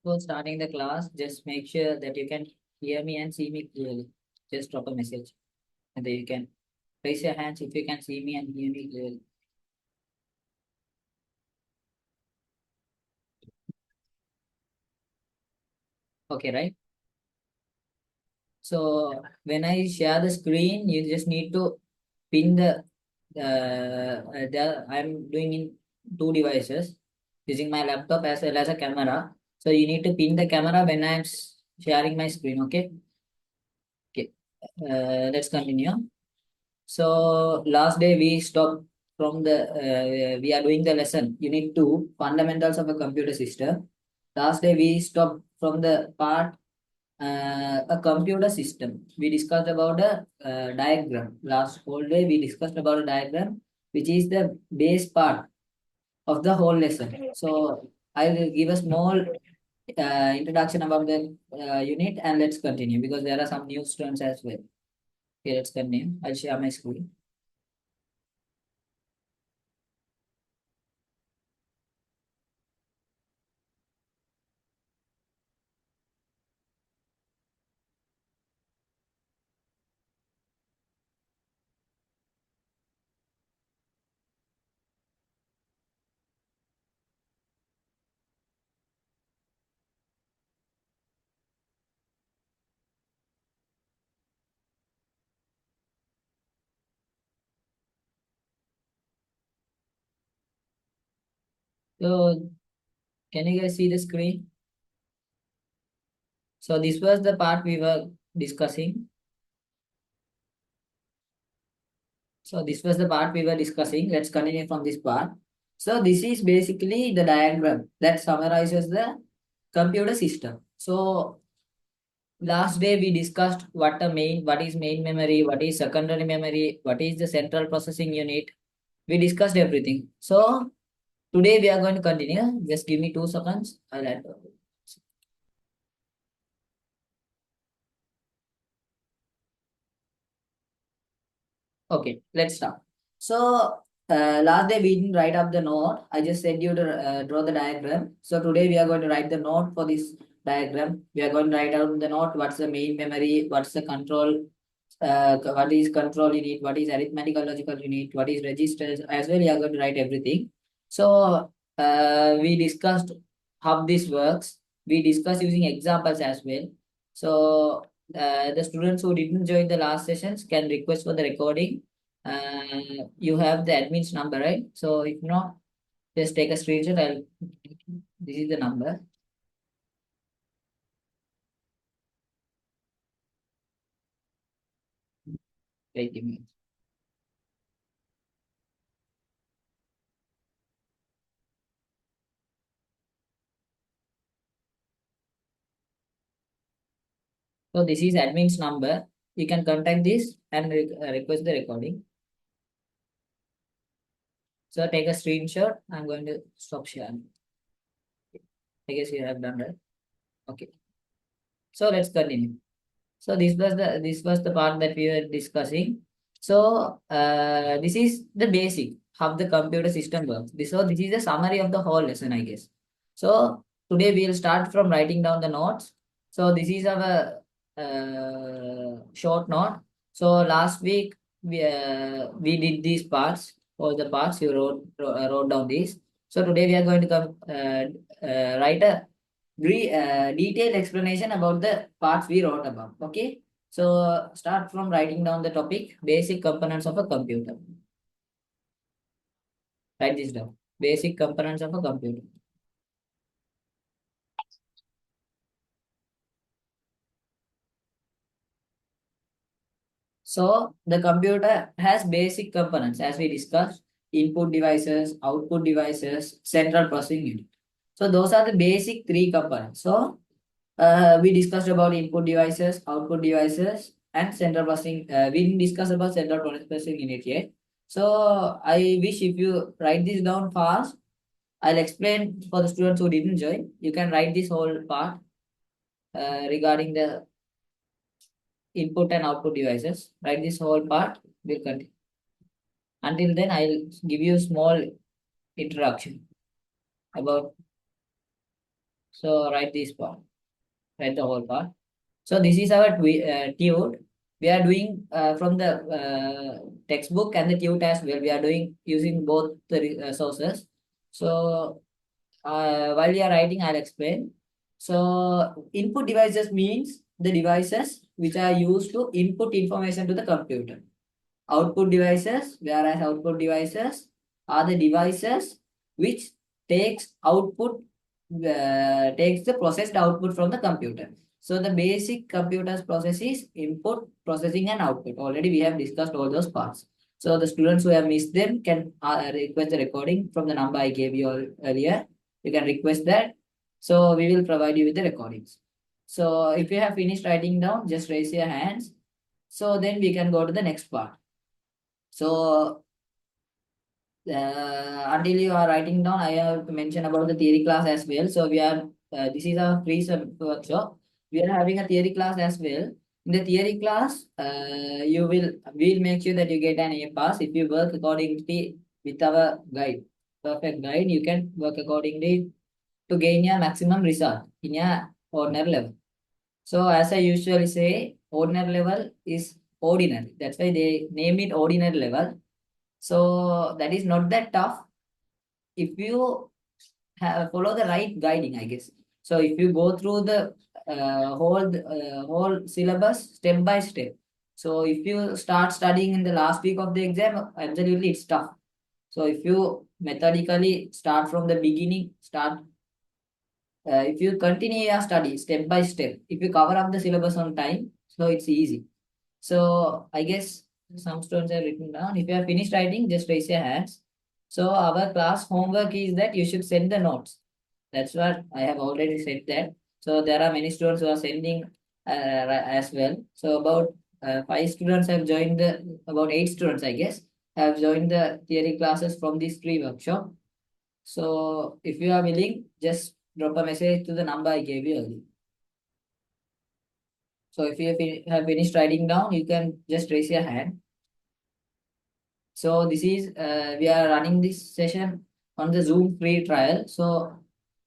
Before starting the class, just make sure that you can hear me and see me clearly. Just drop a message and then you can raise your hands if you can see me and hear me clearly. Okay, right? So when I share the screen, you just need to pin I'm doing in two devices using my laptop as well as a camera. So you need to pin the camera when I'm sharing my screen. Okay. Okay. Let's continue. So last day we stopped from we are doing the lesson Unit 2 Fundamentals of a Computer System. Last day we stopped from the part a computer system. We discussed about a diagram. Last whole day we discussed about a diagram which is the base part of the whole lesson. So I will give a small introduction about the unit and let's continue because there are some new students as well. Okay, let's continue. I'll share my screen. So can you guys see the screen? So this was the part we were discussing. So this was the part we were discussing. Let's continue from this part. So this is basically the diagram that summarizes the computer system. So last day we discussed what is main memory, what is secondary memory, what is the central processing unit. We discussed everything. So today we are going to continue. Just give me 2 seconds. I'll add. Okay, let's start. So last day we didn't write up the note. I just said you to draw the diagram. So today we are going to write the note for this diagram. We are going to write out the note. What's the main memory? What's the control? What is control unit? What is arithmetical logical unit? What is registers? As well, we are going to write everything. So we discussed how this works. We discussed using examples as well. So the students who didn't join the last sessions can request for the recording. You have the admin's number, right? So if not, just take a screenshot. This is the number. Wait a minute. So this is admin's number. You can contact this and request the recording. So take a screenshot. I'm going to stop sharing. I guess you have done that. Okay. So let's continue. So this was the part that we were discussing. So this is the basic how the computer system works. This is the summary of the whole lesson, I guess. So today we'll start from writing down the notes. So this is our short note. So last week we did these parts. All the parts you wrote down these. So today we are going to come write a detailed explanation about the parts we wrote about. Okay. So start from writing down the topic, basic components of a computer. Write this down. Basic components of a computer. So the computer has basic components as we discussed, input devices, output devices, central processing unit. So those are the basic three components. So we discussed about input devices, output devices, and central processing. We didn't discuss about central processing unit yet. So I wish if you write this down fast, I'll explain for the students who didn't join. You can write this whole part regarding the input and output devices. Write this whole part. We'll continue. Until then, I'll give you a small introduction about So write this part, write the whole part. So this is our tute. We are doing from the textbook and the tute as well. We are doing using both the sources. So while you are writing, I'll explain. So input devices means the devices which are used to input information to the computer. Output devices, whereas output devices are the devices which takes the processed output from the computer. So the basic computer's process is input, processing, and output. Already we have discussed all those parts. So the students who have missed them can request the recording from the number I gave you earlier. You can request that. So we will provide you with the recordings. So if you have finished writing down, just raise your hands. So then we can go to the next part. So until you are writing down, I have to mention about the theory class as well. So we are this is our free workshop. We are having a theory class as well. In the theory class, we'll make sure that you get an A pass if you work accordingly with our guide. Perfect guide, you can work accordingly to gain your maximum result in your ordinary level. So as I usually say, ordinary level is ordinary. That's why they name it ordinary level. So that is not that tough if you follow the right guiding, I guess. So if you go through the whole syllabus step by step. So if you start studying in the last week of the exam, absolutely it's tough. So if you methodically start from the beginning, if you continue your study step by step, if you cover up the syllabus on time, so it's easy. So I guess some students have written down. If you have finished writing, just raise your hands. So our class homework is that you should send the notes. That's what I have already said that. So there are many students who are sending as well. So about 5 students have joined about 8 students, I guess, have joined the theory classes from this free workshop. So if you are willing, just drop a message to the number I gave you earlier. So if you have finished writing down, you can just raise your hand. So this is we are running this session on the Zoom free trial. So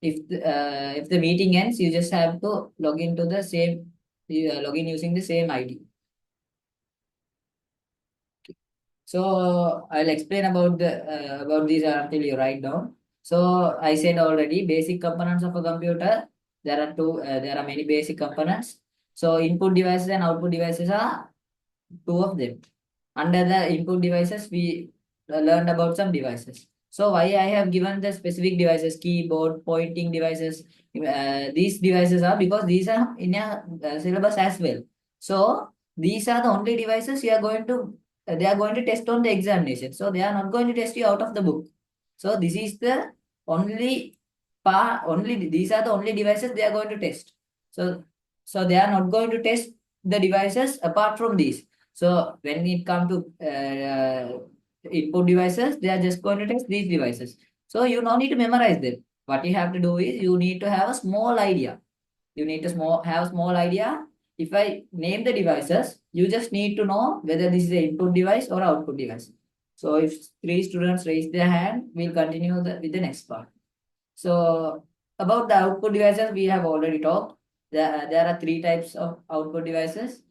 if the meeting ends, you just have to log into the same log in using the same ID. So I'll explain about these until you write down. So I said already basic components of a computer. There are two. There are many basic components. So input devices and output devices are two of them. Under the input devices, we learned about some devices. So why I have given the specific devices, keyboard, pointing devices. These devices are because these are in a syllabus as well. So these are the only devices you are going to they are going to test on the examination. So they are not going to test you out of the book. So this is the only only these are the only devices they are going to test. So they are not going to test the devices apart from these. So when it comes to input devices, they are just going to test these devices. So you don't need to memorize them. What you have to do is you need to have a small idea. You need to have a small idea. If I name the devices, you just need to know whether this is an input device or output device. So if 3 students raise their hand, we'll continue with the next part. So about the output devices, we have already talked. There are 3 types of output devices,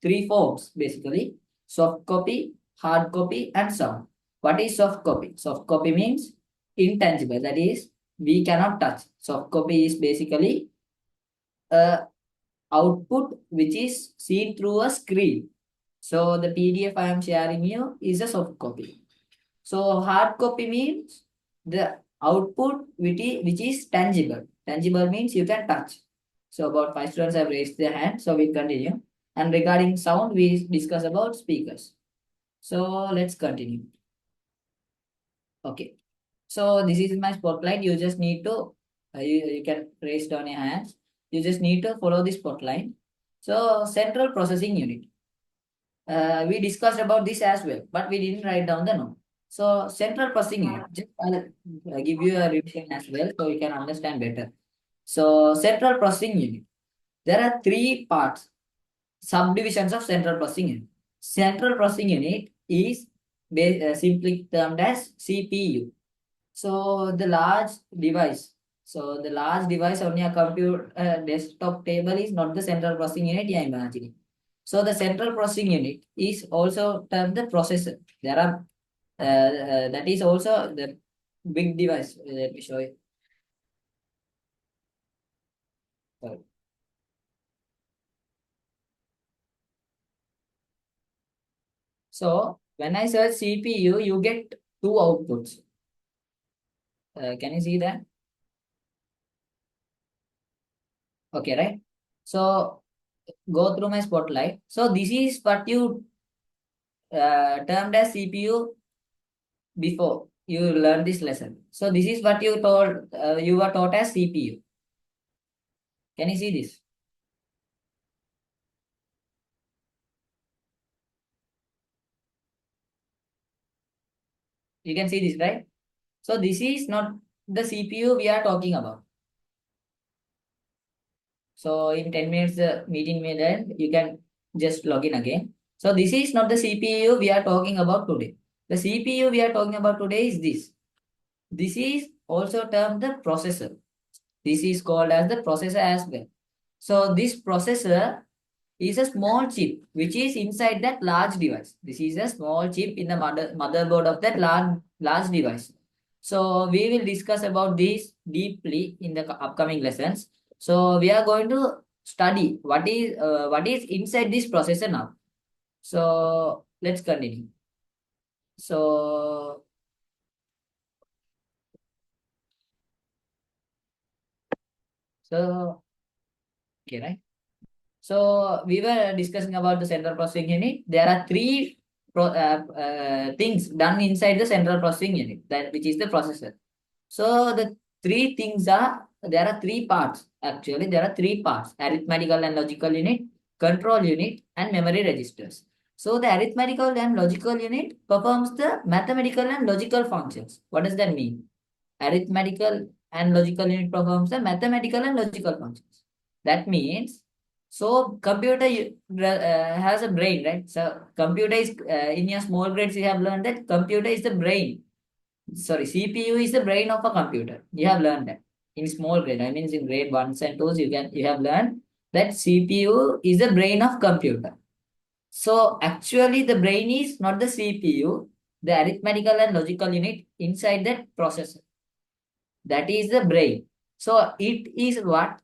3 forms basically: soft copy, hard copy, and sound. What is soft copy? Soft copy means intangible, that is, we cannot touch. Soft copy is basically a output which is seen through a screen. So the PDF I am sharing you is a soft copy. So hard copy means the output which is tangible. Tangible means you can touch. So about 5 students have raised their hand. So we'll continue. And regarding sound, we discuss about speakers. So let's continue. Okay. So this is my spotlight. You just need to you can raise down your hands. You just need to follow the spotlight. So central processing unit. We discussed about this as well, but we didn't write down the note. So central processing unit, just I'll give you a revision as well so you can understand better. So central processing unit, there are 3 parts, subdivisions of central processing unit. Central processing unit is simply termed as CPU. So the large device, So the large device on your computer desktop table is not the central processing unit, yeah, imagine. So the central processing unit is also termed the processor. There are that is also the big device. Let me show you. Sorry. So when I search CPU, you get two outputs. Can you see that? Okay, right? So go through my spotlight. So this is what you termed as CPU before you learn this lesson. So this is what you were taught as CPU. Can you see this? You can see this, right? So this is not the CPU we are talking about. So in 10 minutes, the meeting may end. You can just log in again. So this is not the CPU we are talking about today. The CPU we are talking about today is this. This is also termed the processor. This is called as the processor as well. So this processor is a small chip which is inside that large device. This is a small chip in the motherboard of that large device. So we will discuss about this deeply in the upcoming lessons. So we are going to study what is inside this processor now. So let's continue. So so okay, right? So we were discussing about the central processing unit. There are three things done inside the central processing unit, that which is the processor. So the three things are there are three parts. Actually, there are three parts: arithmetical and logical unit, control unit, and memory registers. So the arithmetical and logical unit performs the mathematical and logical functions. What does that mean? Arithmetical and logical unit performs the mathematical and logical functions. That means, so computer has a brain, right? So computer is in your small grades you have learned that computer is the brain. Sorry, CPU is the brain of a computer. You have learned that in small grade. I mean, in grade ones and twos, you have learned that CPU is the brain of computer. So actually, the brain is not the CPU, the arithmetical and logical unit inside that processor. That is the brain. So it is what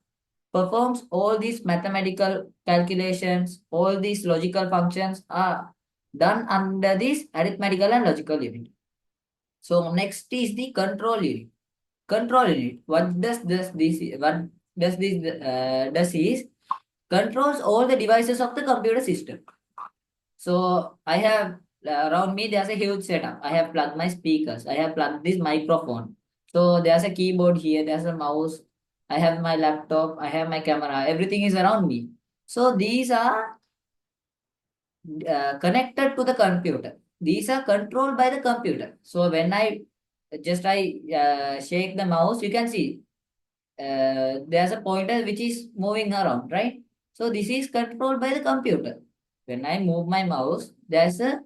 performs all these mathematical calculations, all these logical functions are done under this arithmetical and logical unit. So next is the control unit. Control unit. What does this does is controls all the devices of the computer system. So I have around me there's a huge setup. I have plugged my speakers. I have plugged this microphone. So there's a keyboard here. There's a mouse. I have my laptop. I have my camera. Everything is around me. So these are connected to the computer. These are controlled by the computer. So when I shake the mouse, you can see there's a pointer which is moving around, right? So this is controlled by the computer. When I move my mouse, there's a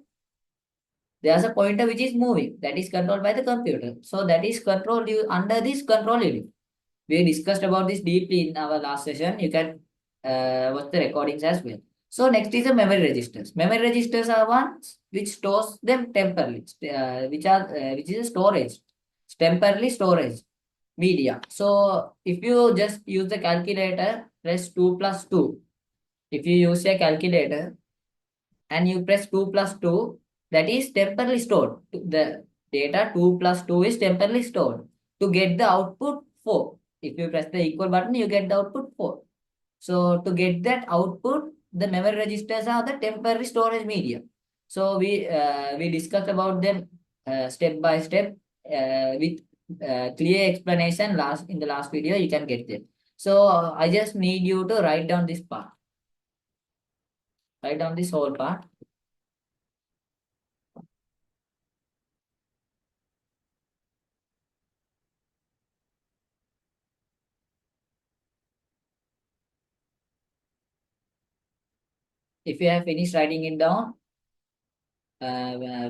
pointer which is moving. That is controlled by the computer. So that is controlled under this control unit. We discussed about this deeply in our last session. You can watch the recordings as well. So next is the memory registers. Memory registers are ones which stores them temporarily, which is a storage, temporarily storage media. So if you just use the calculator, press 2 plus 2. If you use a calculator and you press 2 plus 2, that is temporarily stored. The data 2 plus 2 is temporarily stored. To get the output 4. If you press the equal button, you get the output 4. So to get that output, the memory registers are the temporary storage media. So we discussed about them step by step with clear explanation last in the last video. You can get it. So I just need you to write down this part. Write down this whole part. If you have finished writing it down,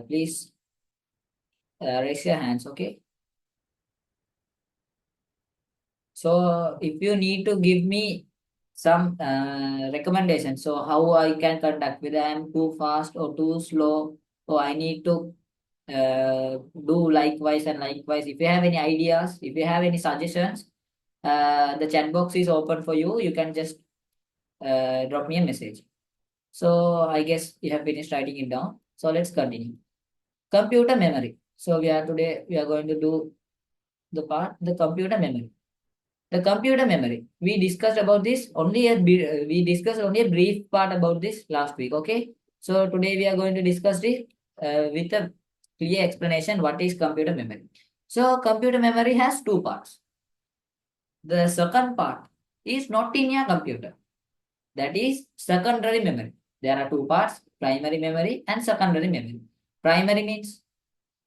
please raise your hands. Okay. So if you need to give me some recommendations, so how I can conduct, whether I am too fast or too slow, or I need to do likewise and likewise. If you have any ideas, if you have any suggestions, the chat box is open for you. You can just drop me a message. So I guess you have finished writing it down. So let's continue. Computer memory. So we are going to do the computer memory. The computer memory. We discussed about this only we discussed only a brief part about this last week. Okay. So today we are going to discuss this with a clear explanation what is computer memory. So computer memory has two parts. The second part is not in your computer. That is secondary memory. There are two parts: primary memory and secondary memory. Primary means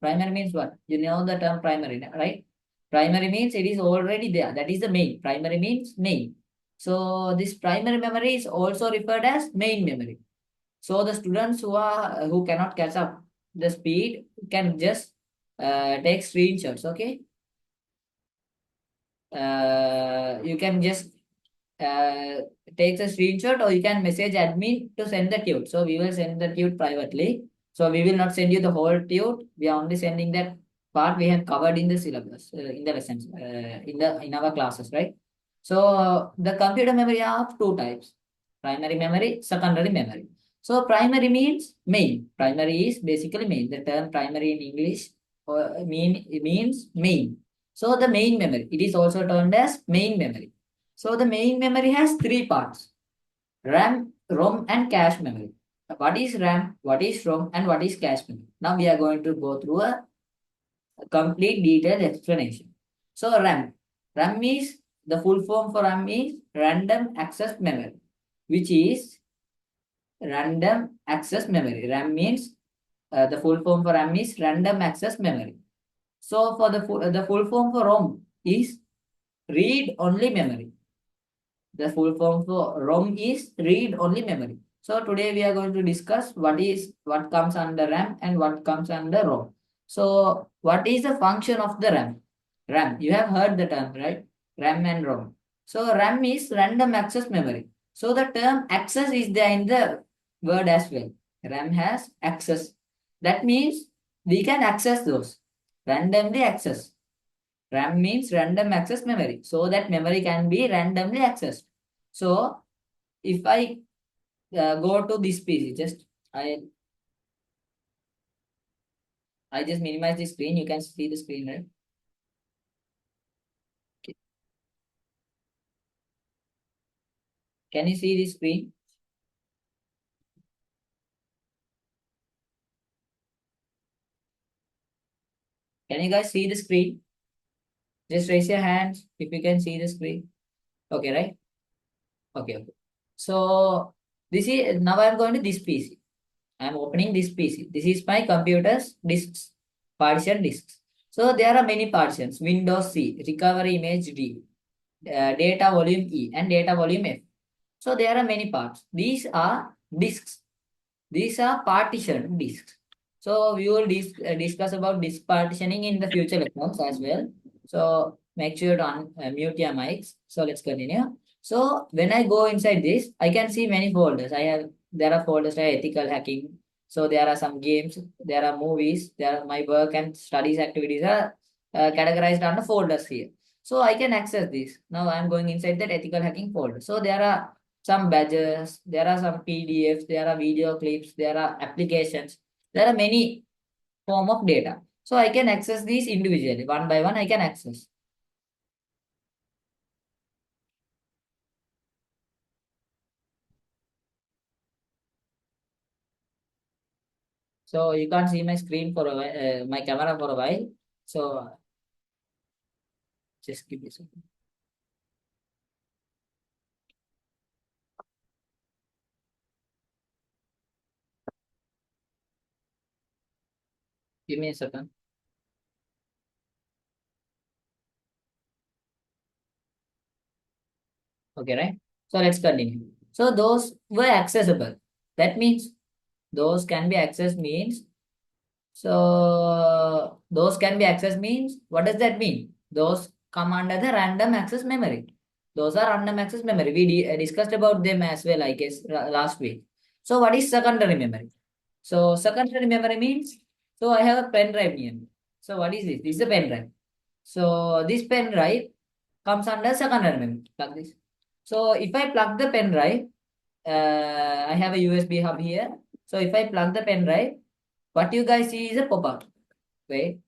primary means what? You know the term primary, right? Primary means it is already there. That is the main. Primary means main. So this primary memory is also referred as main memory. So the students who cannot catch up the speed can just take screenshots. Okay, you can just uh, take a screenshot, or you can message admin to send the tute. So we will send the tute privately. So we will not send you the whole tute. We are only sending that part we have covered in the syllabus, in the lessons, in our classes, right? So the computer memory are of two types: primary memory, secondary memory. So primary means main. Primary is basically main. The term primary in English means main. So the main memory, it is also termed as main memory. So the main memory has three parts: RAM, ROM, and cache memory. What is RAM, what is ROM, and what is cache memory? Now we are going to go through a complete detailed explanation. So RAM. RAM is the full form for RAM is random access memory, which is random access memory. RAM means the full form for RAM is random access memory. So for the full form for ROM is read only memory. The full form for ROM is read-only memory. So today we are going to discuss what comes under RAM and what comes under ROM. So what is the function of the RAM? RAM, you have heard the term, right? RAM and ROM. So RAM is random access memory. So the term access is there in the word as well. RAM has access. That means we can access those. Randomly access. RAM means random access memory. So that memory can be randomly accessed. So if I go to this PC, I just minimize the screen. You can see the screen, right? Okay. Can you see the screen? Can you guys see the screen? Just raise your hands if you can see the screen. Okay, right? Okay, okay. So this is now I'm going to this PC. I'm opening this PC. This is my computer's disks, partition disks. So there are many partitions: Windows C, recovery image D, data volume E, and data volume F. So there are many parts. These are disks. These are partition disks. So we will discuss about disk partitioning in the future lectures as well. So make sure to mute your mics. So let's continue. So when I go inside this, I can see many folders. There are folders like ethical hacking. So there are some games, there are movies, there are my work and studies activities are categorized under folders here. So I can access this. Now I'm going inside that ethical hacking folder. So there are some badges, there are some PDFs, there are video clips, there are applications, there are many form of data. So I can access these individually, one by one I can access. So you can't see my screen for a while, my camera for a while. So just give me a second. Give me a second. Okay, right? So let's continue. So those were accessible. That means those can be accessed means so those can be accessed means what does that mean? Those come under the random access memory. Those are random access memory. We discussed about them as well, I guess, last week. So what is secondary memory? So secondary memory means, so I have a pen drive near me. So what is this? This is a pen drive. So this pen drive comes under secondary memory. Plug this. So if I plug the pen drive, I have a USB hub here. So if I plug the pen drive, what you guys see is a pop-up. Wait.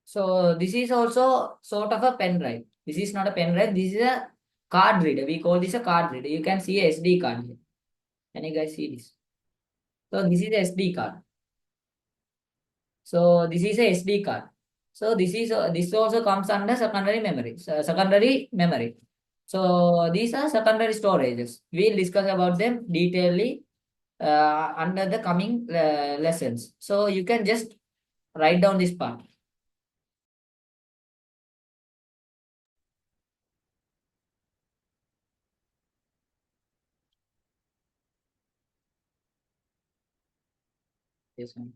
So this is also sort of a pen drive. This is not a pen drive. This is a card reader. We call this a card reader. You can see a SD card here. Can you guys see this? So this is a SD card. So this is a SD card. So this also comes under secondary memory. So secondary memory. So these are secondary storages. We'll discuss about them detailedly under the coming lessons. So you can just write down this part. Yes, ma'am.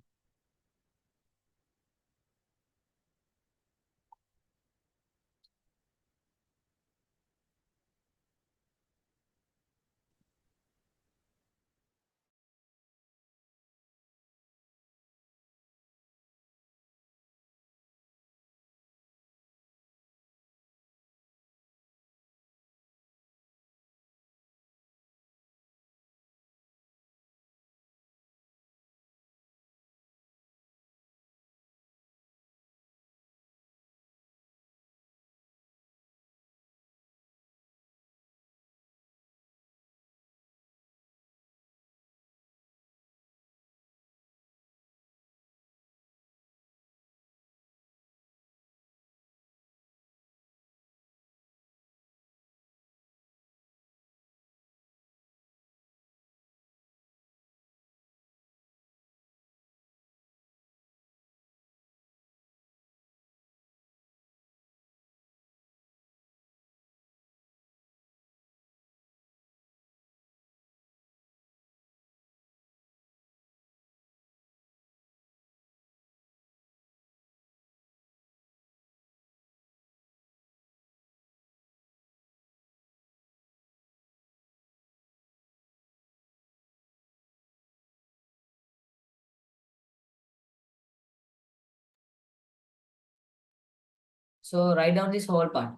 So write down this whole part.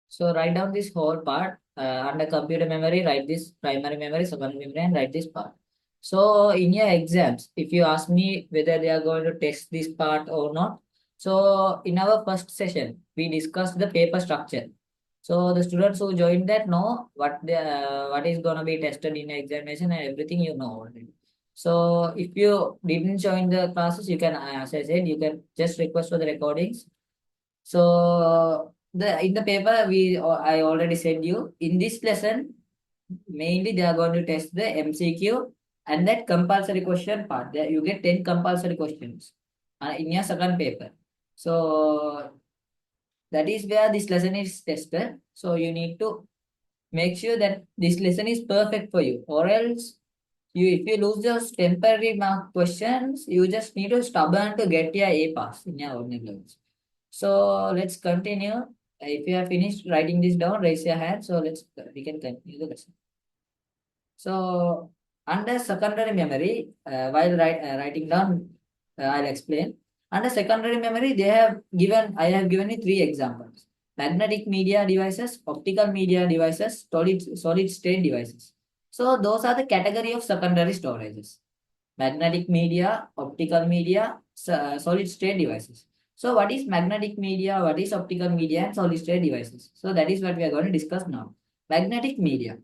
So write down this whole part under computer memory, write this primary memory, secondary memory, and write this part. So in your exams, if you ask me whether they are going to test this part or not, so in our first session, we discussed the paper structure. So the students who joined that know what is going to be tested in the examination and everything you know already. So if you didn't join the classes, you can, as I said, you can just request for the recordings. So the in the paper I already said you in this lesson mainly they are going to test the MCQ and that compulsory question part. There you get 10 compulsory questions in your second paper. So that is where this lesson is tested. So you need to make sure that this lesson is perfect for you, or else you if you lose those temporary mark questions, you just need to stubborn to get your A pass in your ordinary levels. So let's continue. If you have finished writing this down, raise your hand. So we can continue the lesson. So under secondary memory, while writing down, I'll explain. Under secondary memory, I have given you three examples: magnetic media devices, optical media devices, solid state devices. So those are the category of secondary storages: magnetic media, optical media, solid state devices. So what is magnetic media, what is optical media, and solid state devices? So that is what we are going to discuss now. Magnetic media.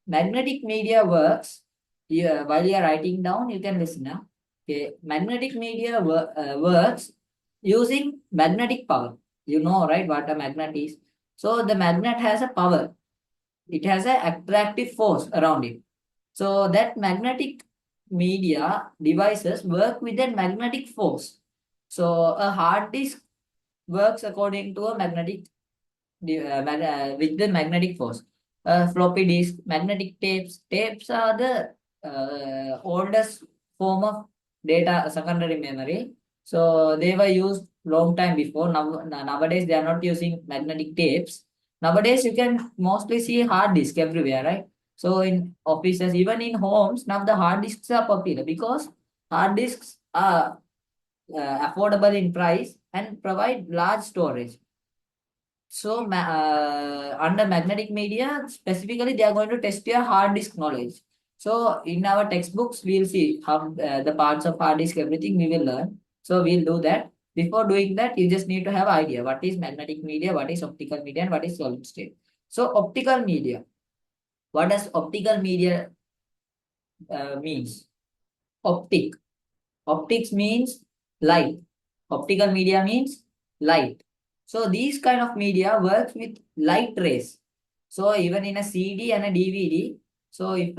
Magnetic media works, while you are writing down, you can listen now. Okay. Magnetic media works using magnetic power. You know, right, what a magnet is. So the magnet has a power. It has an attractive force around it. So that magnetic media devices work with a magnetic force. So a hard disk works according to a magnetic with the magnetic force. Floppy disk, magnetic tapes. Tapes are the oldest form of data secondary memory. So they were used long time before. Nowadays they are not using magnetic tapes. Nowadays you can mostly see hard disk everywhere, right? So in offices, even in homes, now the hard disks are popular because hard disks are affordable in price and provide large storage. So, under magnetic media, specifically, they are going to test your hard disk knowledge. So, in our textbooks, we'll see how the parts of hard disk, everything we will learn. So, we'll do that. Before doing that, you just need to have idea what is magnetic media, what is optical media, and what is solid state. So, optical media. What does optical media means? Optic. Optics means light. Optical media means light. So these kind of media works with light rays. So even in a CD and a DVD. So if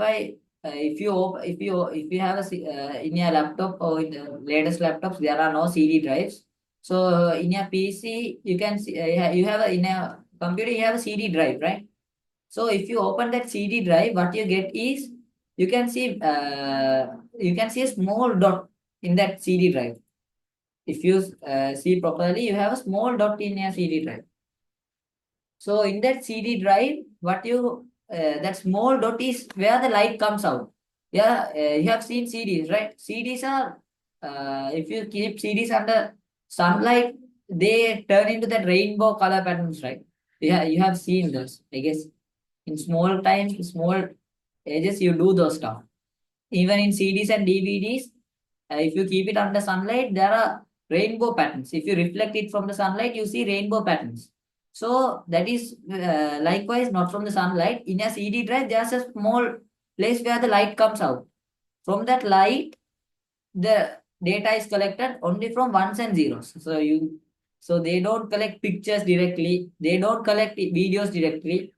you have in your laptop or in the latest laptops, there are no CD drives. So in your PC, you can see you have in a computer you have a CD drive, right? So if you open that CD drive, what you get is you can see you can see a small dot in that CD drive. If you see properly, you have a small dot in your CD drive. So in that CD drive, what you that small dot is where the light comes out. Yeah, you have seen CDs, right? CDs are if you keep CDs under sunlight, they turn into that rainbow color patterns, right? Yeah, you have seen those, I guess. In small times, small ages, you do those stuff. Even in CDs and DVDs, if you keep it under sunlight, there are rainbow patterns. If you reflect it from the sunlight, you see rainbow patterns. So that is likewise not from the sunlight. In a CD drive, there's a small place where the light comes out. From that light, the data is collected only from ones and zeros. So they don't collect pictures directly. They don't collect videos directly.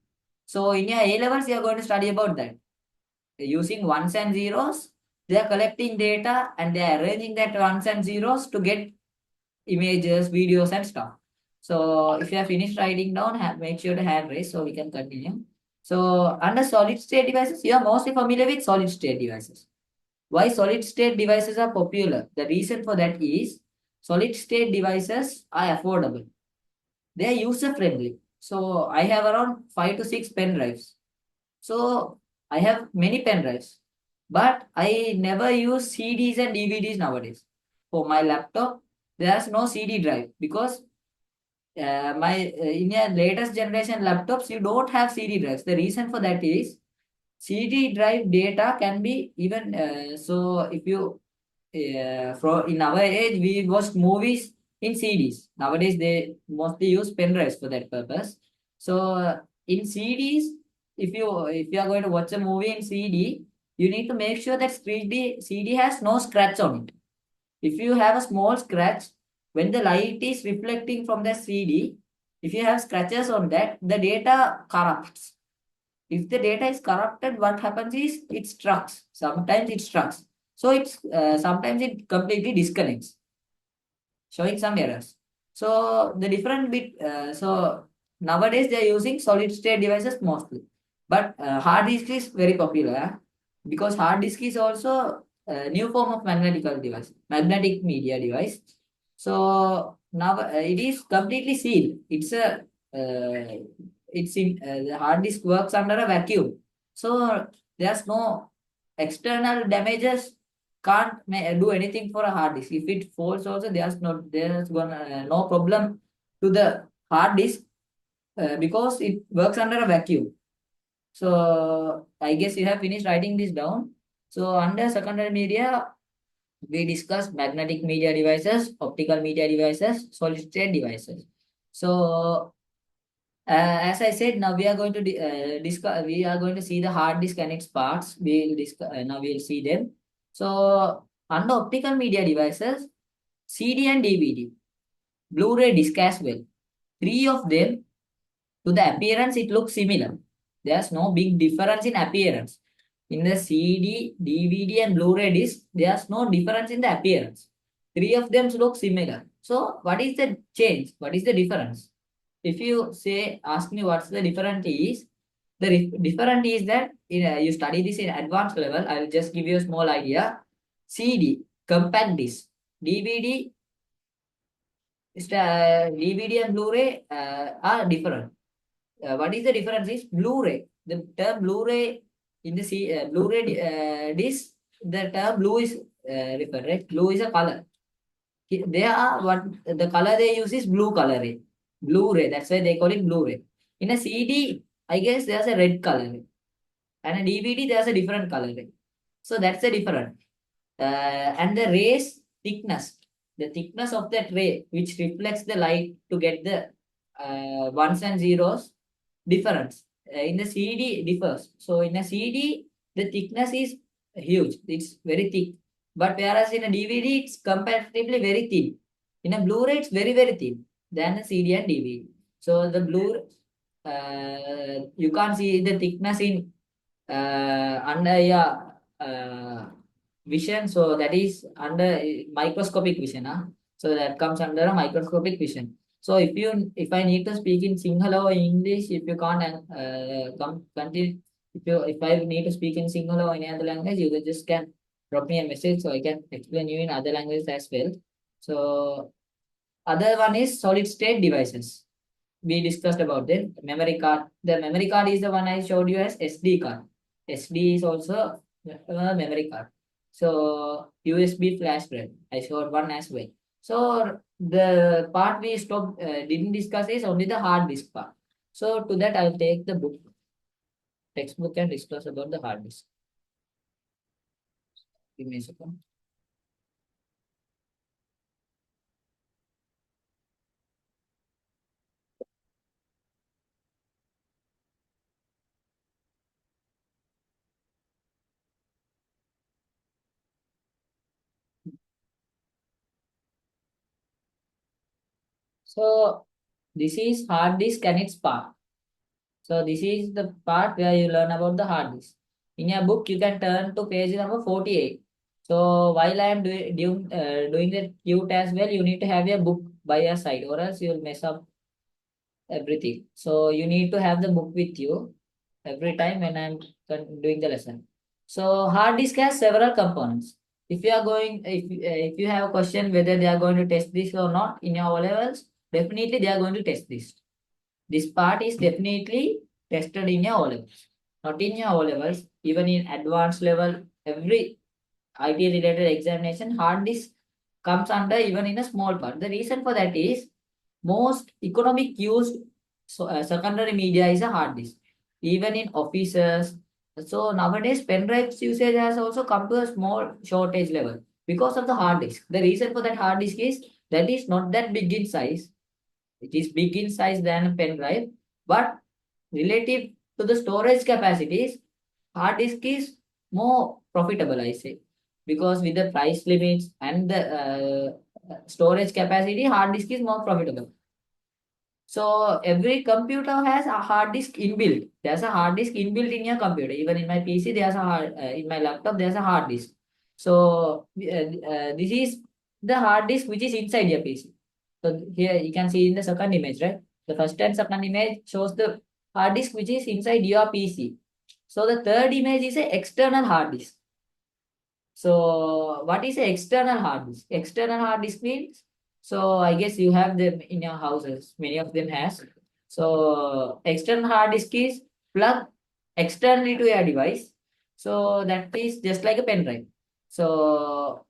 So in your A levels, you are going to study about that. Using ones and zeros, they are collecting data and they are arranging that ones and zeros to get images, videos, and stuff. So if you have finished writing down, make sure to hand raise so we can continue. So under solid state devices, you are mostly familiar with solid state devices. Why solid state devices are popular? The reason for that is solid state devices are affordable. They are user friendly. So I have around 5 to 6 pen drives. So I have many pen drives, but I never use CDs and DVDs nowadays. For my laptop, there's no CD drive because my in your latest generation laptops you don't have CD drives. The reason for that is CD drive data can be even so if you in our age we watched movies in CDs. Nowadays they mostly use pen drives for that purpose. So in CDs, if you are going to watch a movie in CD, you need to make sure that CD has no scratch on it. If you have a small scratch, when the light is reflecting from the CD, if you have scratches on that, the data corrupts. If the data is corrupted, what happens is it strucks. Sometimes it strucks. So it's sometimes it completely disconnects, showing some errors. So the different bit. So nowadays they are using solid state devices mostly, but hard disk is very popular because hard disk is also a new form of magnetic media device. So now it is completely sealed. It's in the hard disk works under a vacuum. So there's no external damages can't do anything for a hard disk. If it falls also, there's gonna no problem to the hard disk because it works under a vacuum. So I guess you have finished writing this down. So under secondary media, we discussed magnetic media devices, optical media devices, solid state devices. So as I said, now we are going to discuss. We are going to see the hard disk and its parts. We'll discuss. Now we'll see them. So under optical media devices, CD and DVD, Blu-ray disc as well. Three of them, to the appearance, it looks similar. There's no big difference in appearance. In the CD, DVD, and Blu-ray disc, there's no difference in the appearance. Three of them look similar. So what is the change? What is the difference? if you say, ask me what's the difference is, the difference is that you study this in advanced level. I will just give you a small idea. CD, compact disc, DVD, DVD and Blu-ray are different. What is the difference is Blu-ray. The term Blu-ray in the Blu-ray disc, the term blue is referred, right? Blue is a color. They are what the color they use is blue color. Blu-ray. That's why they call it Blu-ray. In a CD, I guess there's a red color. And a DVD, there's a different color. So that's the difference. And the ray's thickness, the thickness of that ray, which reflects the light to get the ones and zeros difference. In the CD differs. So in a CD, the thickness is huge. It's very thick. But whereas in a DVD, it's comparatively very thin. In a Blu-ray, it's very, very thin than a CD and DVD. So the you can't see the thickness in under vision. So that is under microscopic vision. So that comes under a microscopic vision. So if I need to speak in Sinhala or English, if you can't continue, if I need to speak in Sinhala or any other language, you can drop me a message so I can explain you in other languages as well. So other one is solid state devices. We discussed about the memory card. The memory card is the one I showed you as SD card. SD is also a memory card. So USB flash drive, I showed one as well. So the part we stopped didn't discuss is only the hard disk part. So to that I'll take the textbook and discuss about the hard disk. Give me a second. So this is hard disk and its part. So this is the part where you learn about the hard disk. In your book, you can turn to page number 48. So while I am doing the cute as well, you need to have your book by your side, or else you'll mess up everything. So you need to have the book with you every time when I'm doing the lesson. So hard disk has several components. If you have a question whether they are going to test this or not in your O levels, definitely they are going to test this. This part is definitely tested in your O levels, not in your O levels, even in advanced level, every IT related examination, hard disk comes under even in a small part. The reason for that is most economic used secondary media is a hard disk, even in offices. So nowadays, pen drives usage has also come to a small shortage level because of the hard disk. The reason for that hard disk is that is not that big in size. It is big in size than a pen drive, but relative to the storage capacities, hard disk is more profitable, I say, because with the price limits and the storage capacity, hard disk is more profitable. So every computer has a hard disk inbuilt. There's a hard disk inbuilt in your computer. Even in my PC, there's a in my laptop, there's a hard disk. So this is the hard disk which is inside your PC. So here you can see in the second image, right? The first and second image shows the hard disk which is inside your PC. So the third image is a external hard disk. So what is an external hard disk? External hard disk means, so I guess you have them in your houses. Many of them has. So external hard disk is plug externally to your device. So that is just like a pen drive. So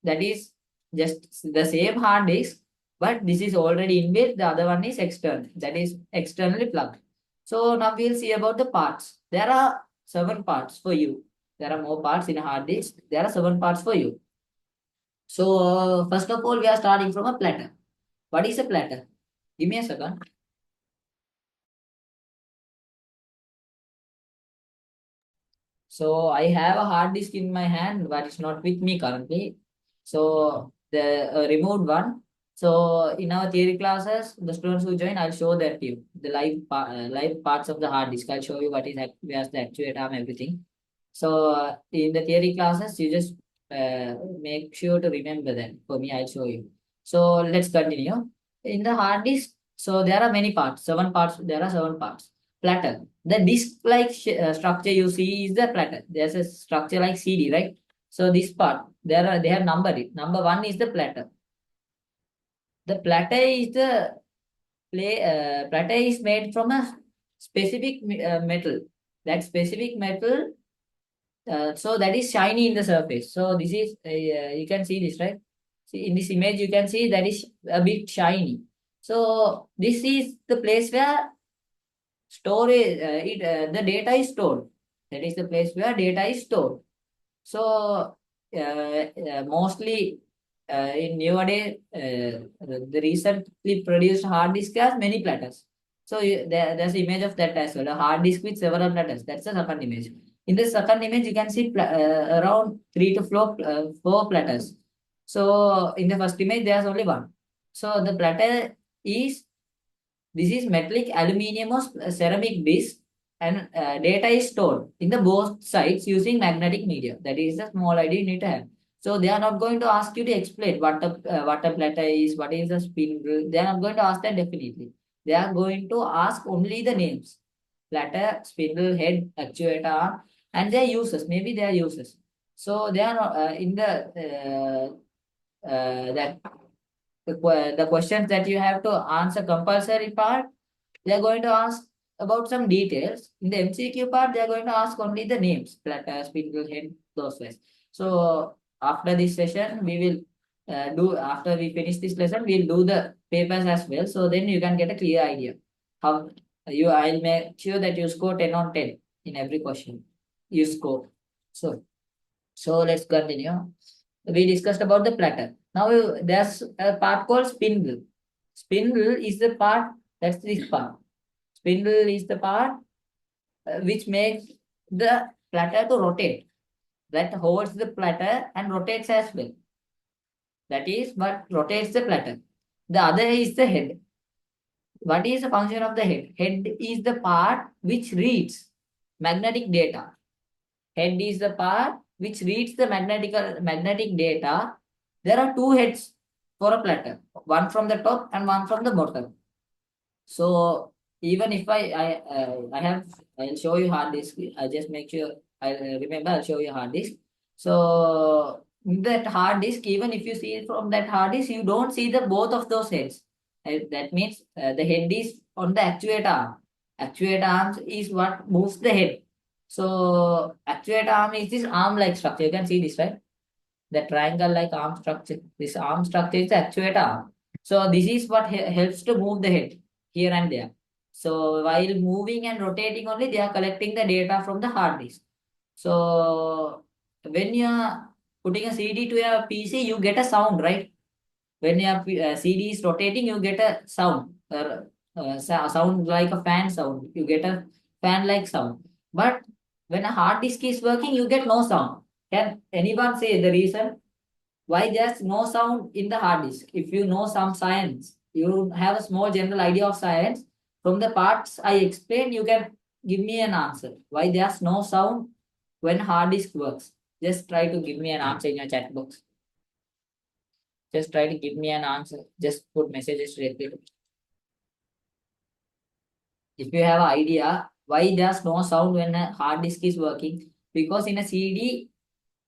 that is just the same hard disk, but this is already inbuilt. The other one is external. That is externally plugged. So now we'll see about the parts. There are 7 parts for you. There are more parts in a hard disk. There are 7 parts for you. So first of all, we are starting from a platter. What is a platter? Give me a second. So I have a hard disk in my hand, but it's not with me currently. So the removed one. So in our theory classes, the students who join, I'll show that to you. The live parts of the hard disk. I'll show you what is where's the actuator and everything. So in the theory classes, you just make sure to remember that. For me, I'll show you. So let's continue. In the hard disk, So there are many parts, 7 parts. There are 7 parts. Platter. The disc-like structure you see is the platter. There's a structure like CD, right? So this part, they have numbered it. Number 1 is the platter. The platter is the platter is made from a specific metal. That specific metal, so that is shiny in the surface. So this is you can see this, right? See in this image you can see that is a bit shiny. So this is the place where storage the data is stored. That is the place where data is stored. So mostly in nowadays the recently produced hard disk has many platters. So there's image of that as well. A hard disk with several platters. That's the second image. In the second image, you can see around 4 platters. So in the first image, there's only one. So the platter is this is metallic aluminium or ceramic disk, and data is stored in the both sides using magnetic media. That is the small idea you need to have. So they are not going to ask you to explain what a platter is, what is a spindle. They are not going to ask that definitely. They are going to ask only the names: platter, spindle, head, actuator, and their uses. Maybe their uses. So they are not, in the that the questions that you have to answer compulsory part, they are going to ask about some details. In the MCQ part, they are going to ask only the names, platter, spindle, head, those ways. So after this session, we will after we finish this lesson, we'll do the papers as well. So then you can get a clear idea how I'll make sure that you score 10 on 10 in every question you score. So let's continue. We discussed about the platter. Now there's a part called spindle. Spindle is the part, that's this part. Spindle is the part which makes the platter to rotate. That holds the platter and rotates as well. That is what rotates the platter. The other is the head. What is the function of the head? Head is the part which reads magnetic data. Head is the part which reads the magnetic data. There are 2 heads for a platter, one from the top and one from the bottom. So even if I'll show you hard disk. I just make sure I remember. I'll show you hard disk. So in that hard disk, even if you see it from that hard disk, you don't see the both of those heads. That means the head is on the actuator arm. Actuator arm is what moves the head. So actuator arm is this arm-like structure. You can see this, right? The triangle-like arm structure. This arm structure is the actuator arm. So this is what helps to move the head here and there. So while moving and rotating only, they are collecting the data from the hard disk. So when you are putting a CD to your PC, you get a sound, right? When your CD is rotating, you get a sound, sound like a fan sound. You get a fan-like sound. But when a hard disk is working, you get no sound. Can anyone say the reason why there's no sound in the hard disk? If you know some science, you have a small general idea of science. From the parts I explained, you can give me an answer. Why there's no sound when hard disk works? Just try to give me an answer in your chat box. Just try to give me an answer. Just put messages directly. If you have an idea why there's no sound when a hard disk is working, because in a CD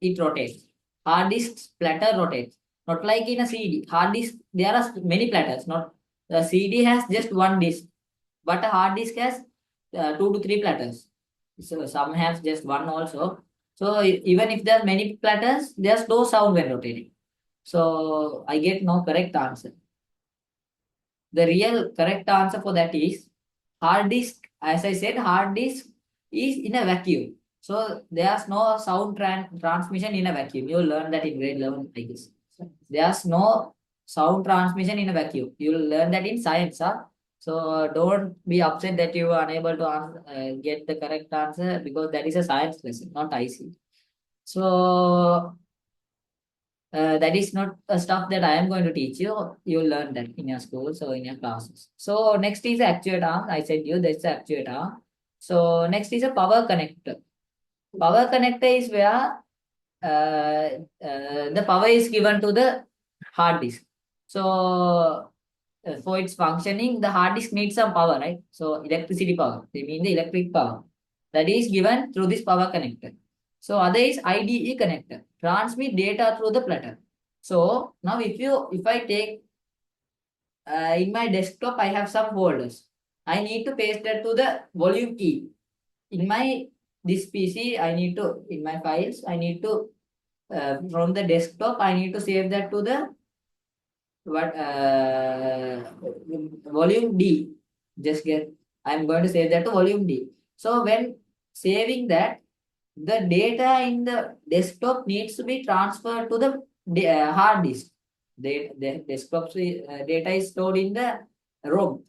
it rotates. Hard disk platter rotates. Not like in a CD. Hard disk there are many platters. Not the CD has just one disk, but a hard disk has 2 to 3 platters. So some have just one also. So even if there are many platters, there's no sound when rotating. So I get no correct answer. The real correct answer for that is hard disk. As I said, hard disk is in a vacuum. So there's no sound transmission in a vacuum. You'll learn that in grade 11, I guess. There's no sound transmission in a vacuum. You'll learn that in science. Huh? So don't be upset that you are unable to get the correct answer, because that is a science lesson, not IC. So that is not a stuff that I am going to teach you. You'll learn that in your schools or in your classes. So next is actuator arm. I said you that's the actuator arm. So next is a power connector. Power connector is where the power is given to the hard disk. So for its functioning, the hard disk needs some power, right? So electricity power, they mean the electric power that is given through this power connector. So other is IDE connector, transmit data through the platter. So now if I take in my desktop, I have some folders. I need to paste that to the volume E. In my this PC, I need to in my files, I need to from the desktop, I need to save that to the what volume D. Just get I'm going to save that to volume D. So when saving that, the data in the desktop needs to be transferred to the hard disk. The desktop data is stored in the ROM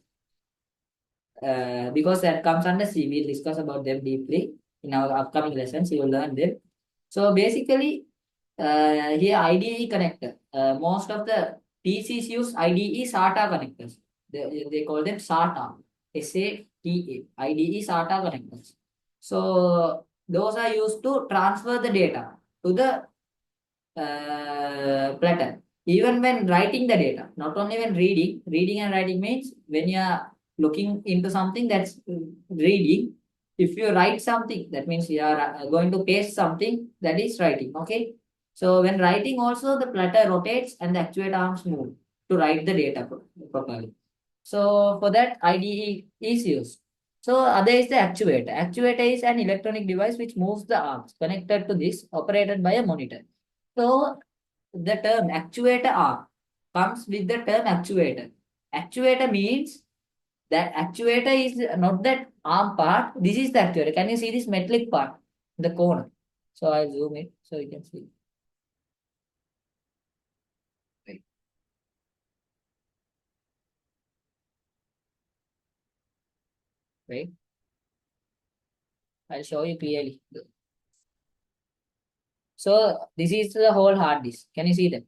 because that comes under C. We'll discuss about them deeply in our upcoming lessons. You will learn them. So basically, here IDE connector. Most of the PCs use IDE SATA connectors. They call them SATA. SATA. IDE SATA connectors. So those are used to transfer the data to the platter. Even when writing the data, not only when reading. Reading and writing means when you are looking into something that's reading. If you write something, that means you are going to paste something that is writing. Okay. So when writing also the platter rotates and the actuator arms move to write the data properly. So for that IDE is used. So other is the actuator. Actuator is an electronic device which moves the arms connected to this operated by a monitor. So the term actuator arm comes with the term actuator. Actuator means that actuator is not that arm part. This is the actuator. Can you see this metallic part in the corner? So I'll zoom it so you can see. Wait, wait. I'll show you clearly. So this is the whole hard disk. Can you see that?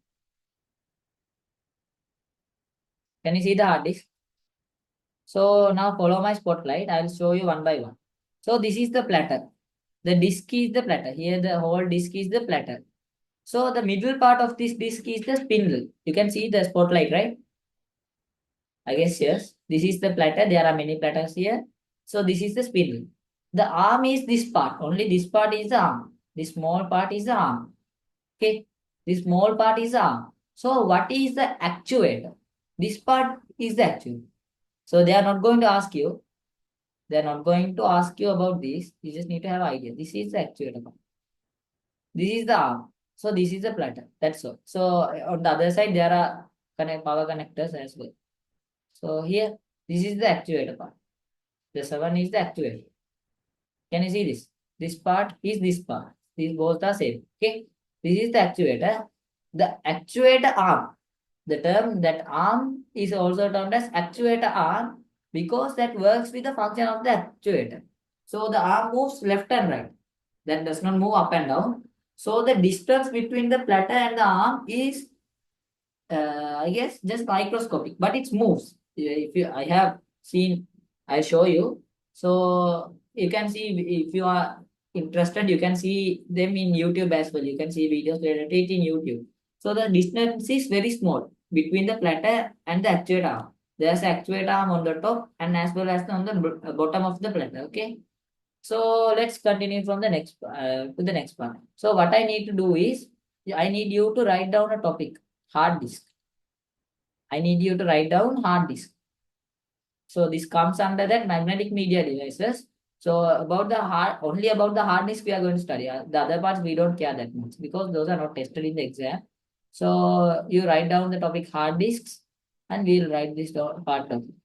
Can you see the hard disk? So now follow my spotlight. I'll show you one by one. So this is the platter. The disk is the platter. Here the whole disk is the platter. So the middle part of this disk is the spindle. You can see the spotlight, right? I guess yes. This is the platter. There are many platters here. So this is the spindle. The arm is this part. Only this part is the arm. This small part is the arm. Okay. This small part is the arm. So what is the actuator? This part is the actuator. So they are not going to ask you. They are not going to ask you about this. You just need to have idea. This is the actuator part. This is the arm. So this is the platter. That's all. So on the other side, there are power connectors as well. So here, this is the actuator part. The 7 is the actuator. Can you see this? This part is this part. These both are same. Okay. This is the actuator. The actuator arm. The term that arm is also termed as actuator arm because that works with the function of the actuator. So the arm moves left and right. That does not move up and down. So the distance between the platter and the arm is, I guess, just microscopic, but it moves. If you, I have seen, I'll show you. So you can see if you are interested, you can see them in YouTube as well. You can see videos related to it in YouTube. So the distance is very small between the platter and the actuator arm. There's actuator arm on the top and as well as on the bottom of the platter. Okay. So let's continue from the next to the next part. So what I need to do is I need you to write down a topic, hard disk. I need you to write down hard disk. So this comes under that magnetic media devices. So about the hard, only about the hard disk we are going to study. The other parts we don't care that much because those are not tested in the exam. So you write down the topic hard disks and we'll write this part of it.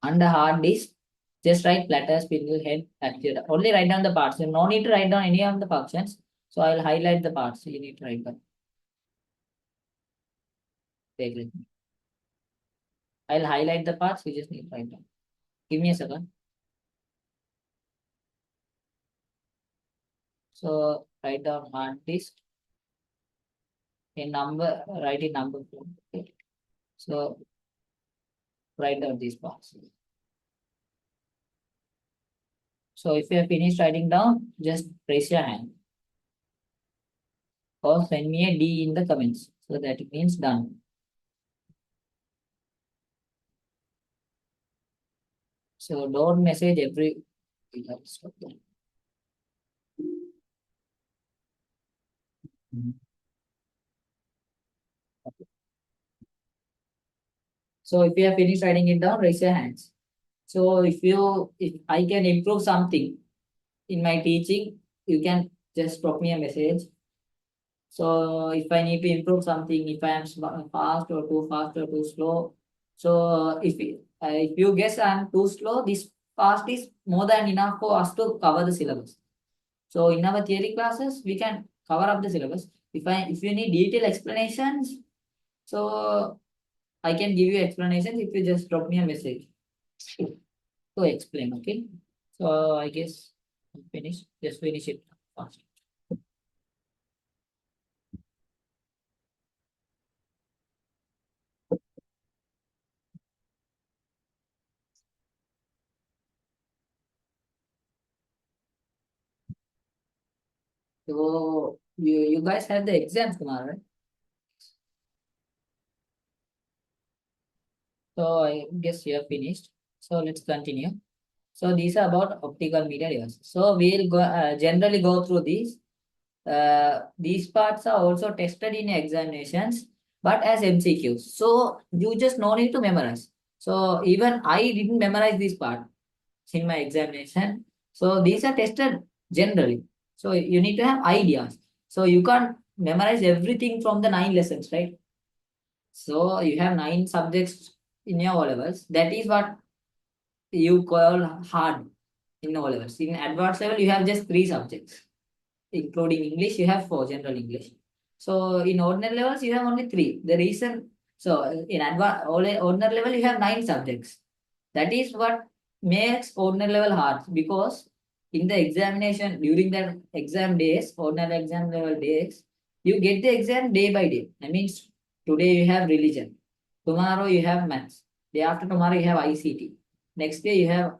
Under hard disk, just write platter, spindle, head, actuator. Only write down the parts. You no need to write down any of the functions. So I'll highlight the parts. You need to write down. Take with me. I'll highlight the parts. You just need to write down. Give me a second. So write down hard disk. In number, write in number form. Okay. So write down these parts. So if you have finished writing down, just raise your hand or send me a D in the comments. So that it means done. So don't message every. So if you have finished writing it down, raise your hands. So if I can improve something in my teaching, you can just drop me a message. So if I need to improve something, if I am fast or too fast or too slow, so if you guess I'm too slow, this fast is more than enough for us to cover the syllabus. So in our theory classes, we can cover up the syllabus. If you need detailed explanations, so I can give you explanations if you just drop me a message to explain. Okay. So I guess I'm finished. Just finish it fast. So you guys have the exams tomorrow, right? So I guess you have finished. So let's continue. So these are about optical media devices. So we'll go generally go through these. These parts are also tested in examinations, but as MCQs. So you just no need to memorize. So even I didn't memorize this part in my examination. So these are tested generally. So you need to have ideas. So you can't memorize everything from the 9 lessons, right? So you have 9 subjects in your O levels. That is what you call hard in O levels. In advanced level, you have just 3 subjects, including English. You have 4 general English. So in ordinary levels, you have only 3. The reason so in advanced ordinary level, you have 9 subjects. That is what makes ordinary level hard because in the examination during the exam days, ordinary exam level days, you get the exam day by day. I mean, today you have religion, tomorrow you have maths, day after tomorrow you have ICT, next day you have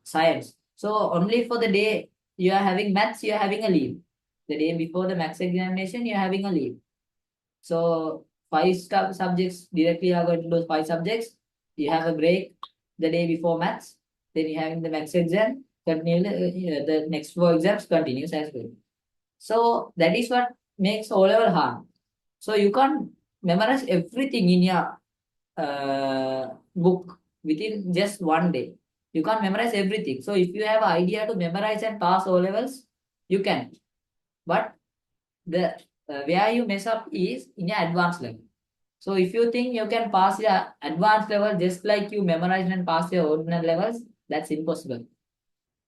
science. So only for the day you are having maths, you are having a leave. The day before the maths examination, you are having a leave. So 5 subjects directly you are going to do 5 subjects. You have a break the day before maths. Then you having the maths exam. Continue the next 4 exams continues as well. So that is what makes O level hard. So you can't memorize everything in your book within just one day. You can't memorize everything. So if you have an idea to memorize and pass O levels, you can. But the where you mess up is in your advanced level. So if you think you can pass your advanced level just like you memorized and pass your ordinary levels, that's impossible.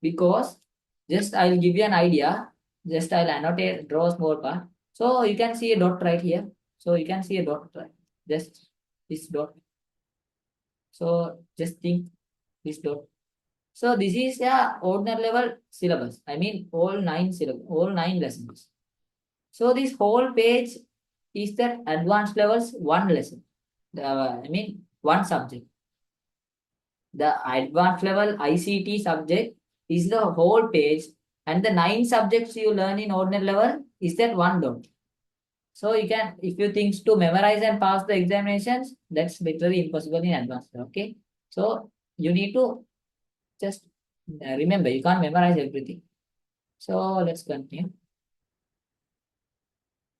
Because just I'll give you an idea. Just I'll annotate, draw a small part. So you can see a dot right here. So you can see a dot right. Just this dot. So just think this dot. So this is a ordinary level syllabus. I mean all 9 lessons. So this whole page is that advanced levels 1 lesson. I mean 1 subject. The advanced level ICT subject is the whole page, and the 9 subjects you learn in ordinary level is that one dot. So you can, if you think to memorize and pass the examinations, that's literally impossible in advanced level. Okay, so you need to just remember you can't memorize everything. So let's continue.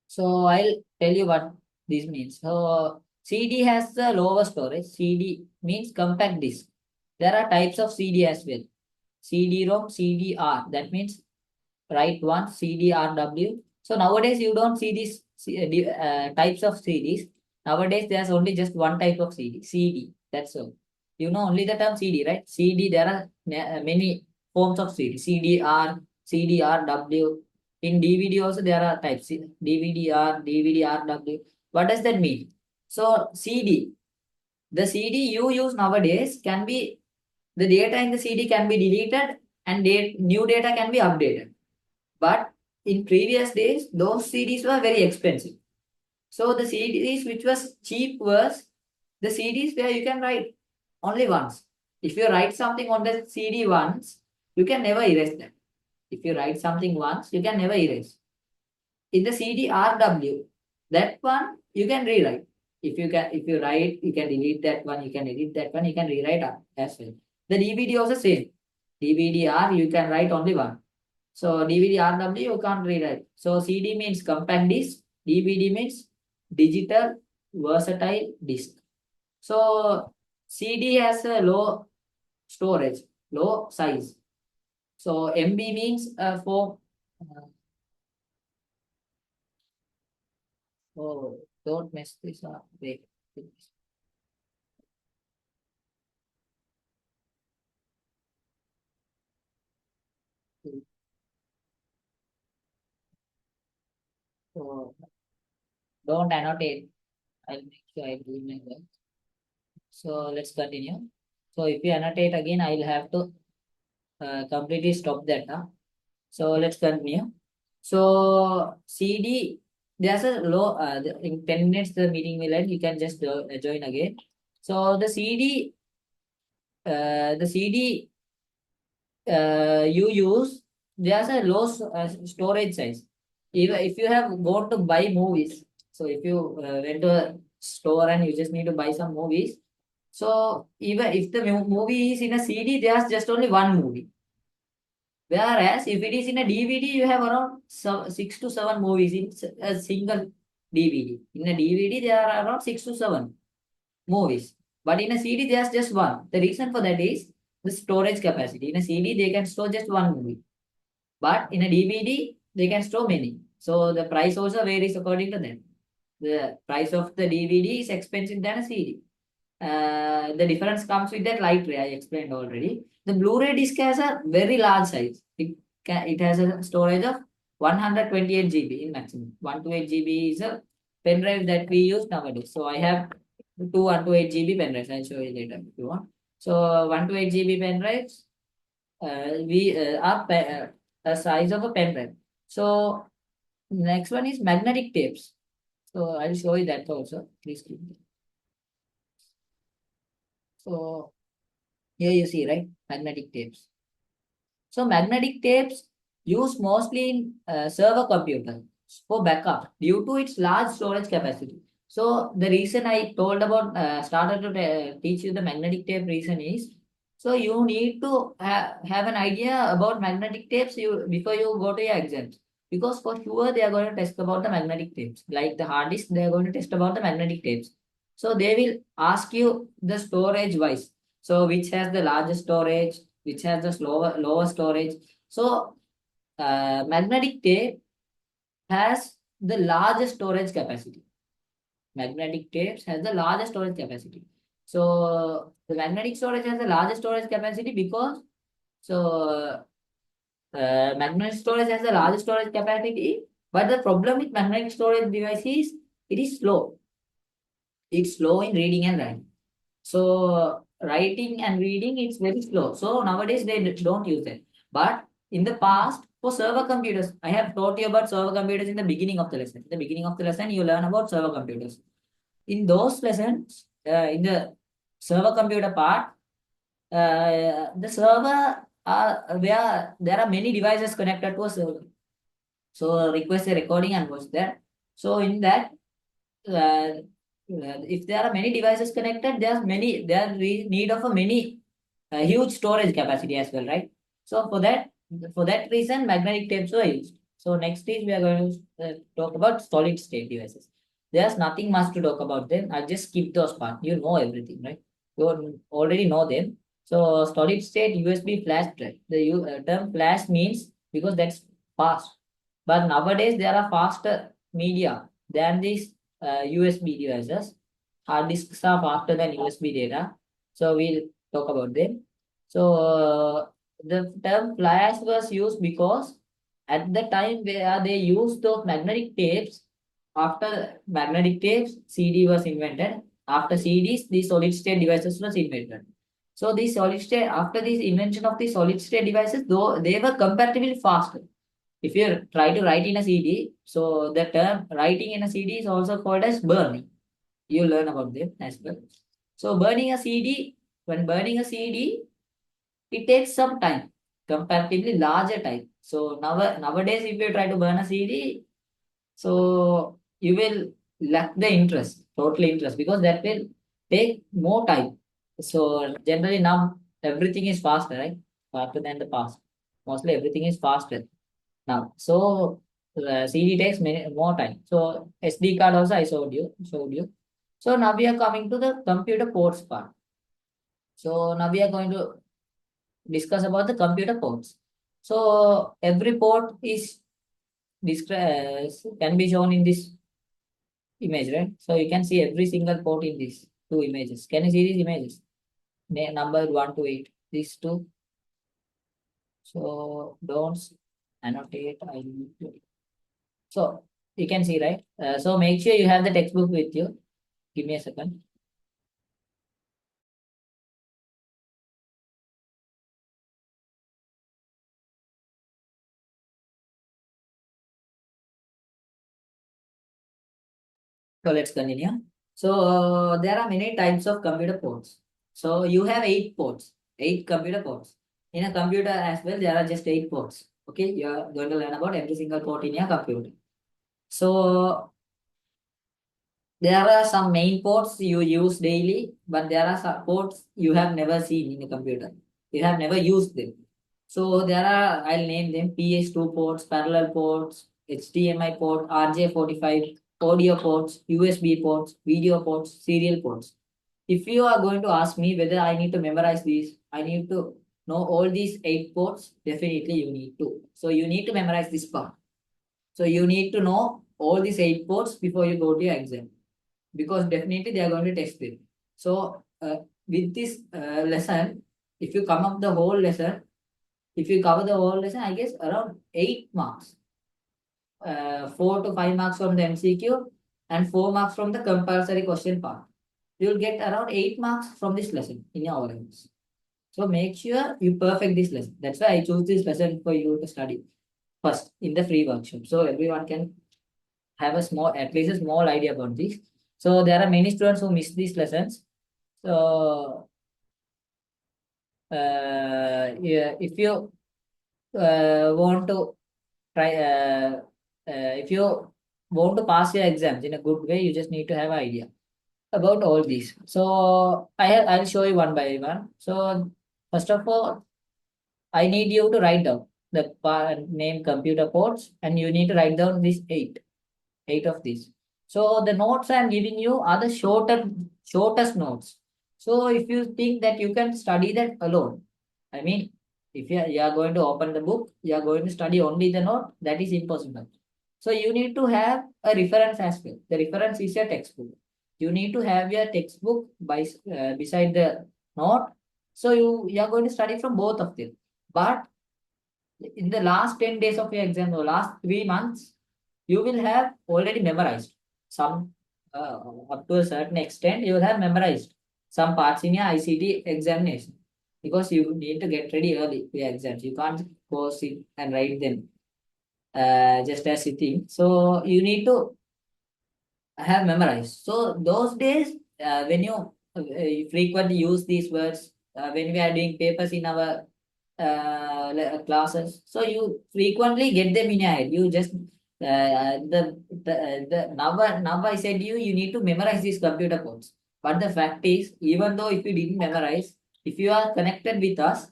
So I'll tell you what this means. So CD has the lower storage. CD means compact disk. There are types of CD as well. CD-ROM, CD-R. That means write one CD-RW. So nowadays you don't see these types of CDs. Nowadays there's only just one type of CD. CD. That's all. You know only the term CD, right? CD. There are many forms of CD. CD-R, CD-RW. In DVD also there are types. DVD-R, DVD-RW. What does that mean? So CD. The CD you use nowadays can be the data in the CD can be deleted and new data can be updated. But in previous days, those CDs were very expensive. So the CDs which was cheap was the CDs where you can write only once. If you write something on the CD once, you can never erase that. If you write something once, you can never erase. In the CD RW, that one you can rewrite. if you write, you can delete that one, you can edit that one, you can rewrite as well. The DVD also same. DVD-R, you can write only one. So DVD-RW, you can't rewrite. So CD means compact disc, DVD means digital versatile disc. So CD has a low storage, low size. So MB means uh, oh, don't mess this up. Wait. So don't annotate. I'll make sure I do my work. So let's continue. So if you annotate again, I'll have to completely stop that. Huh? So let's continue. So CD, there's a low, in 10 minutes the meeting will end. You can just join again. So the CD you use, there's a low storage size. If you have gone to buy movies, so if you went to a store and you just need to buy some movies, so even if the movie is in a CD, there's just only one movie. Whereas if it is in a DVD, you have around 6 to 7 movies in a single DVD. In a DVD, there are around 6 to 7 movies. But in a CD, there's just one. The reason for that is the storage capacity. In a CD, they can store just one movie. But in a DVD, they can store many. So the price also varies according to them. The price of the DVD is expensive than a CD. The difference comes with that light ray I explained already. The Blu-ray disc has a very large size. It has a storage of 128 GB in maximum. 128 GB is a pen drive that we use nowadays. So I have two 128 GB pen drives. I'll show you later if you want. So 128 GB pen drives we are a size of a pen drive. So next one is magnetic tapes. So I'll show you that also. Please keep it. So here you see, right? Magnetic tapes. So magnetic tapes used mostly in server computers for backup due to its large storage capacity. So the reason I told about started to teach you the magnetic tape reason is so you need to have an idea about magnetic tapes before you go to your exams, because for sure they are going to test about the magnetic tapes. Like the hard disk, they are going to test about the magnetic tapes. So they will ask you the storage wise. So which has the largest storage, which has the lower storage. So magnetic tape has the largest storage capacity. Magnetic tapes has the largest storage capacity. So the magnetic storage has the largest storage capacity because so magnetic storage has the largest storage capacity. But the problem with magnetic storage device is it is slow. It's slow in reading and writing. So writing and reading it's very slow. So nowadays they don't use it. But in the past, for server computers, I have taught you about server computers in the beginning of the lesson. In the beginning of the lesson, you learn about server computers. In those lessons, in the server computer part, the server where there are many devices connected to a server. So request a recording and watch that. So in that, if there are many devices connected, there need of a many huge storage capacity as well, right? So for that reason, magnetic tapes were used. So next is we are going to talk about solid state devices. There's nothing much to talk about them. I'll just skip those parts. You know everything, right? You already know them. So solid state USB flash drive. The term flash means because that's fast. But nowadays there are faster media than these USB devices. Hard disks are faster than USB data. So we'll talk about them. So the term flash was used because at the time where they used those magnetic tapes, after magnetic tapes, CD was invented. After CDs, the solid state devices was invented. So the solid state, after this invention of the solid state devices, though they were comparatively faster. If you try to write in a CD, so the term writing in a CD is also called as burning. You learn about them as well. So burning a CD, when burning a CD, it takes some time, comparatively larger time. So nowadays, if you try to burn a CD, so you will lack the interest. totally interest, because that will take more time. So generally now everything is faster, right? Faster than the past. Mostly everything is faster now. So CD takes more time. So SD card also I showed you. So now we are coming to the computer ports part. So now we are going to discuss about the computer ports. So every port is can be shown in this image, right? So you can see every single port in these two images. Can you see these images? Number 1 to 8. These two. So don't annotate. So you can see, right? So make sure you have the textbook with you. Give me a second. So let's continue. So there are many types of computer ports. So you have 8 ports, 8 computer ports. In a computer as well, there are just 8 ports. Okay, you are going to learn about every single port in your computer. So there are some main ports you use daily, but there are some ports you have never seen in a computer. You have never used them. So there are, I'll name them PS2 ports, parallel ports, HDMI port, RJ45, audio ports, USB ports, video ports, serial ports. If you are going to ask me whether I need to memorize these, I need to know all these 8 ports, definitely you need to. So you need to memorize this part. So you need to know all these 8 ports before you go to your exam, because definitely they are going to test it. So with this lesson, if you come up the whole lesson, if you cover the whole lesson, I guess around 8 marks, 4 to 5 marks from the MCQ and 4 marks from the compulsory question part. You will get around 8 marks from this lesson in your O-levels. So make sure you perfect this lesson. That's why I choose this lesson for you to study first in the free workshop. So everyone can have a small, at least a small idea about this. So there are many students who miss these lessons. So yeah, if you want to try, if you want to pass your exams in a good way, you just need to have an idea about all these. So I'll show you one by one. So first of all, I need you to write down the name computer ports, and you need to write down these eight of these. So the notes I'm giving you are the shortest notes. So if you think that you can study that alone, I mean, if you are going to open the book, you are going to study only the note, that is impossible. So you need to have a reference as well. The reference is your textbook. You need to have your textbook beside the note. So you are going to study from both of them. But in the last 10 days of your exam or last 3 months, you will have already memorized some, up to a certain extent, you will have memorized some parts in your ICT examination, because you need to get ready early for your exams. You can't go sit and write them just as you think. So you need to have memorized. So those days, when you frequently use these words, when we are doing papers in our classes, so you frequently get them in your head. You just the now I said you need to memorize these computer codes. But the fact is, even though if you didn't memorize, if you are connected with us,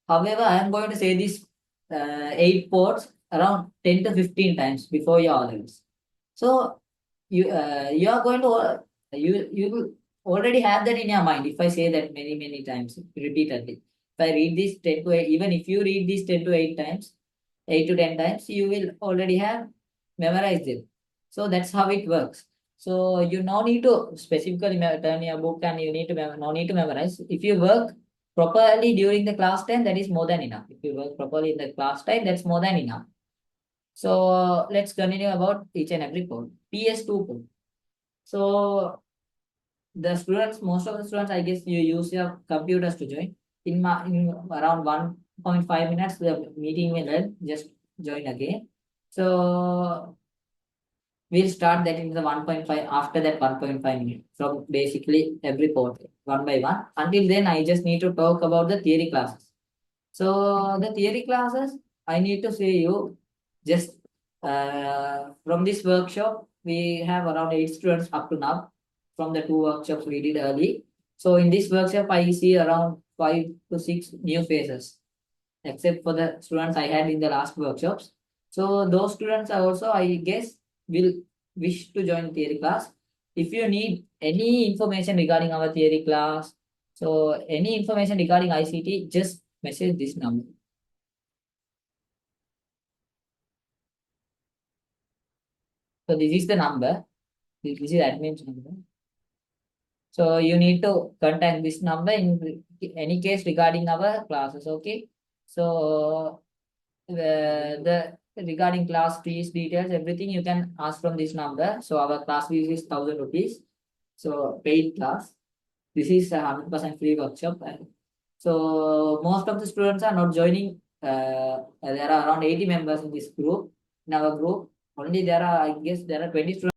however, I am going to say this 8 ports around 10 to 15 times before your O-levels. So you are going to you already have that in your mind. If I say that many times repeatedly, if I read this 10 to 8, even if you read this 10 to 8 times, 8 to 10 times, you will already have memorized it. So that's how it works. So you no need to specifically turn your book, and you need to no need to memorize. If you work properly during the class time, that is more than enough. If you work properly in the class time, that's more than enough. So let's continue about each and every code. PS2 code. So the students, most of the students, I guess you use your computers to join. In around 1.5 minutes, the meeting will end. Just join again. So we'll start that in the 1.5, after that 1.5 minutes. So basically every port one by one. Until then, I just need to talk about the theory classes. So the theory classes, I need to say you just from this workshop, we have around 8 students up to now. from the two workshops we did early. So in this workshop, I see around 5 to 6 new faces, except for the students I had in the last workshops. So those students are also, I guess, will wish to join theory class. If you need any information regarding our theory class, so any information regarding ICT, just message this number. So this is the number. This is admin's number. So you need to contact this number in any case regarding our classes. Okay. So the regarding class fees details, everything you can ask from this number. So our class fees is 1,000 rupees. So paid class. This is a 100% free workshop. And so most of the students are not joining. There are around 80 members in this group. In our group, only there are, I guess, there are 20 students.